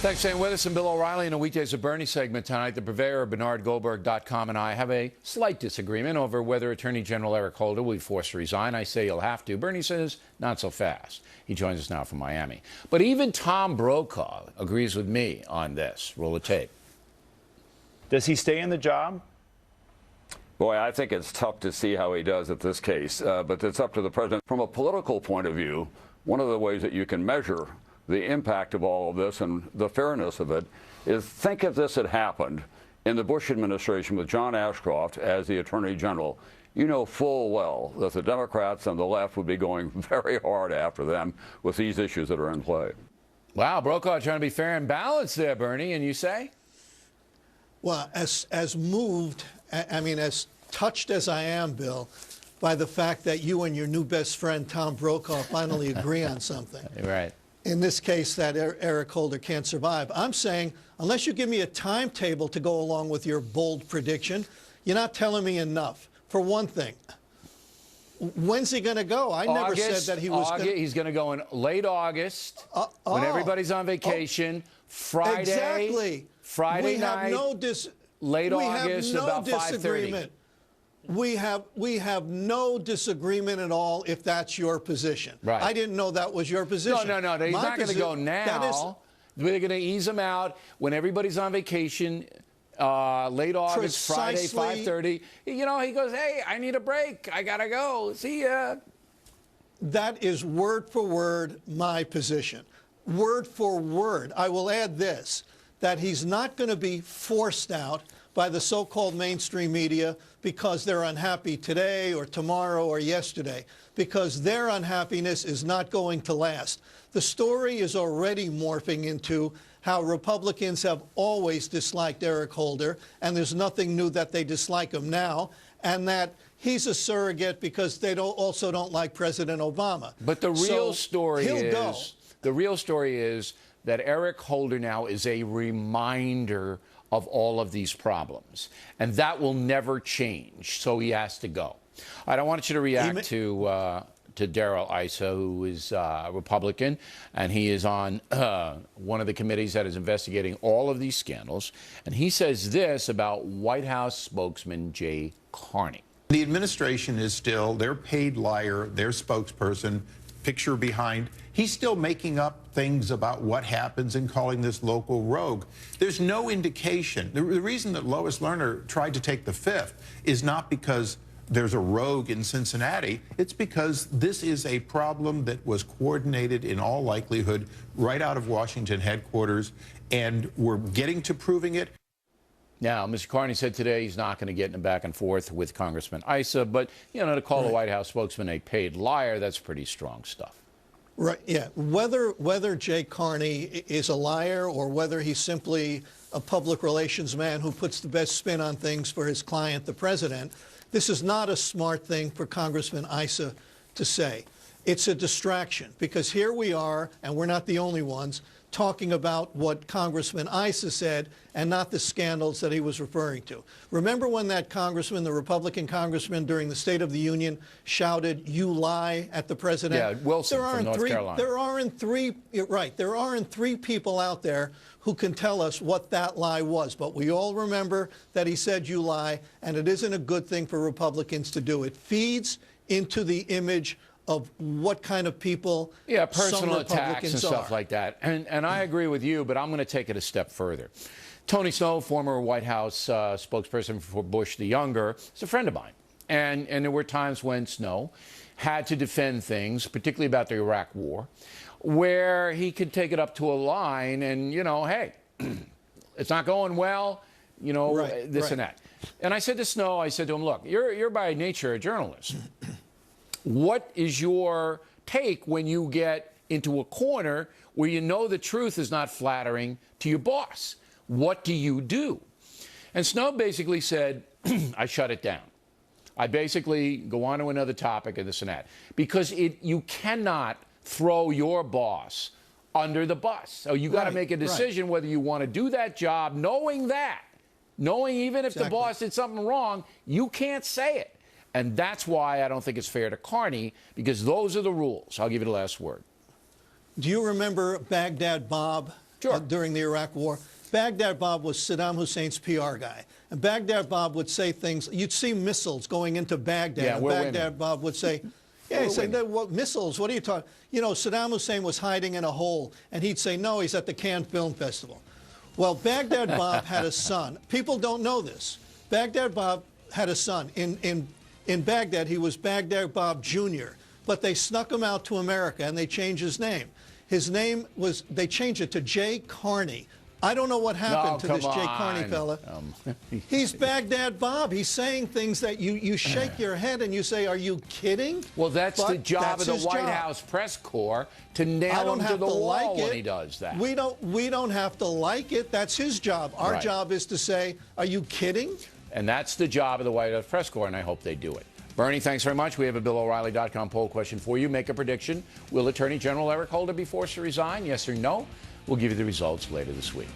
Thanks for staying with us. And Bill O'Reilly in a Weekdays with Bernie segment tonight. The purveyor of BernardGoldberg.com and I have a slight disagreement over whether Attorney General Eric Holder will be forced to resign. I say he'll have to. Bernie says not so fast. He joins us now from Miami. But even Tom Brokaw agrees with me on this. Roll the tape. Does he stay in the job? Boy, I think it's tough to see how he does at this case, but it's up to the president. From a political point of view, one of the ways that you can measure the impact of all of this and the fairness of it is think if this had happened in the Bush administration with John Ashcroft as the Attorney General. You know full well that the Democrats and the left would be going very hard after them with these issues that are in play. Wow, Brokaw trying to be fair and balanced there, Bernie, and you say? Well, as moved, I mean, as touched as I am, Bill, by the fact that you and your new best friend, Tom Brokaw, finally agree on something. Right. In this case, that Eric Holder can't survive. I'm saying, unless you give me a timetable to go along with your bold prediction, you're not telling me enough. For one thing, when's he going to go? I never said that he was going to. He's going to go in late August when everybody's on vacation. Friday. Exactly. Friday night. Late August, about 5:30. We have no disagreement at all if that's your position. Right. I didn't know that was your position. No. He's not going to go now. They're going to ease him out when everybody's on vacation. Late August, Friday, 5:30. You know, he goes, hey, I need a break. I got to go. See ya. That is word for word my position. Word for word. I will add this, that he's not going to be forced out by the so-called mainstream media because they're unhappy today or tomorrow or yesterday, because their unhappiness is not going to last. The story is already morphing into how Republicans have always disliked Eric Holder, and there's nothing new that they dislike him now, and that he's a surrogate because they also don't like President Obama. But the real story is that Eric Holder now is a reminder of all of these problems, and that will never change. So he has to go. I don't want you to react to Darrell Issa, who is a Republican, and he is on one of the committees that is investigating all of these scandals. And he says this about White House spokesman Jay Carney. The administration is still their paid liar, their spokesperson, picture behind. He's still making up things about what happens and calling this local rogue. There's no indication. The reason that Lois Lerner tried to take the fifth is not because there's a rogue in Cincinnati. It's because this is a problem that was coordinated in all likelihood right out of Washington headquarters, and we're getting to proving it. Now, Mr. Carney said today he's not going to get in a back and forth with Congressman Issa, but, you know, to call the White House spokesman a paid liar, that's pretty strong stuff. Right, yeah. Whether Jay Carney is a liar or whether he's simply a public relations man who puts the best spin on things for his client, the president, this is not a smart thing for Congressman Issa to say. It's a distraction, because here we are, and we're not the only ones, talking about what Congressman Issa said and not the scandals that he was referring to. Remember when that congressman, the Republican congressman during the State of the Union, shouted, "You lie," at the president? Yeah, Wilson from North Carolina. There aren't three people out there who can tell us what that lie was. But we all remember that he said, "You lie," and it isn't a good thing for Republicans to do. It feeds into the image of what kind of people personal attacks and stuff like that. And I agree with you, but I'm going to take it a step further. Tony Snow, former White House spokesperson for Bush the Younger, is a friend of mine. And there were times when Snow had to defend things, particularly about the Iraq War, where he could take it up to a line and, you know, hey, it's not going well, you know, and that. And I said to Snow, I said to him, look, you're by nature a journalist. What is your take when you get into a corner where you know the truth is not flattering to your boss? What do you do? And Snow basically said, I shut it down. I basically go on to another topic and this and that. Because you cannot throw your boss under the bus. So you got to make a decision whether you want to do that job, knowing even if the boss did something wrong, you can't say it. And that's why I don't think it's fair to Carney, because those are the rules. I'll give you the last word. Do you remember Baghdad Bob during the Iraq War. Baghdad Bob was Saddam Hussein's PR guy. And Baghdad Bob would say things. You'd see missiles going into Baghdad. Yeah, and Baghdad Bob would say, yeah, he'd say, what, missiles? What are you talking? You know, Saddam Hussein was hiding in a hole. And he'd say, no, he's at the Cannes Film Festival. Well, Baghdad Bob had a son. People don't know this. Baghdad Bob had a son. In Baghdad, he was Baghdad Bob Jr., but they snuck him out to America, and they changed his name. His name was, they changed it to Jay Carney. I don't know what happened to this Jay Carney fella. He's Baghdad Bob. He's saying things that you shake your head and you say, are you kidding? Well, that's the job of the White House press corps, to nail him to the wall when he does that. We don't have to like it. That's his job. Our job is to say, are you kidding? And that's the job of the White House press corps, and I hope they do it. Bernie, thanks very much. We have a BillO'Reilly.com poll question for you. Make a prediction. Will Attorney General Eric Holder be forced to resign? Yes or no? We'll give you the results later this week.